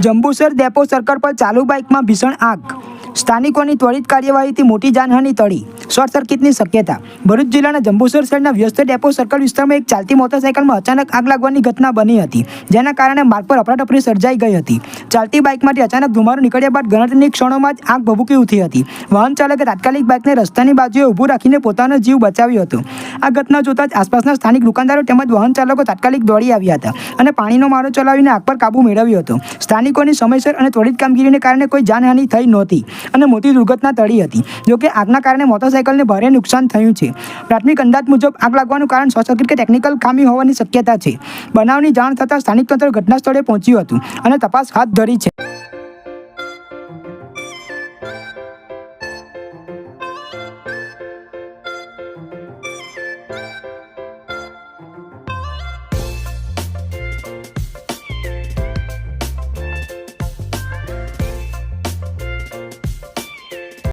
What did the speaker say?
Jambusar depot circle પર ચાલુ બાઇકમાં ભીષણ આગ, સ્થાનિકોની ત્વરિત કાર્યવાહીથી મોટી જાનહાનિ ટળી, શોર્ટ સર્કિટની શક્યતા. ભરૂચ જિલ્લાના જંબુસર શહેરના વ્યસ્ત ડેપો સર્કલ વિસ્તારમાં એક ચાલતી મોટરસાઇકલમાં અચાનક આગ લાગવાની ઘટના બની હતી, જેના કારણે માર્ગ પર અફરાતફરી સર્જાઈ ગઈ હતી. ચાલતી બાઇકમાંથી અચાનક ધુમાડો નીકળ્યા બાદ ગણતરીની ક્ષણોમાં જ આગ ભભૂકી ઉઠી હતી. વાહન ચાલકે તાત્કાલિક બાઇકને રસ્તાની બાજુએ ઊભું રાખીને પોતાનો જીવ બચાવ્યો હતો. આ ઘટના જોતા જ આસપાસના સ્થાનિક દુકાનદારો તેમજ વાહન ચાલકો તાત્કાલિક દોડી આવ્યા હતા અને પાણીનો મારો ચલાવીને આગ પર કાબૂ મેળવ્યો હતો. સ્થાનિકોની સમયસર અને ત્વરિત કામગીરીને કારણે કોઈ જાનહાનિ થઈ નહોતી અને મોટી દુર્ઘટના ટળી હતી. જોકે આગના કારણે મોટરસાઇકલને ભારે નુકસાન થયું છે. પ્રાથમિક અંદાજ મુજબ આગ લાગવાનું કારણ શોર્ટ સર્કિટ કે ટેકનિકલ ખામી હોવાની શક્યતા છે. બનાવની જાણ થતાં સ્થાનિક તંત્ર ઘટના સ્થળે પહોંચ્યું હતું અને તપાસ હાથ ધરી છે.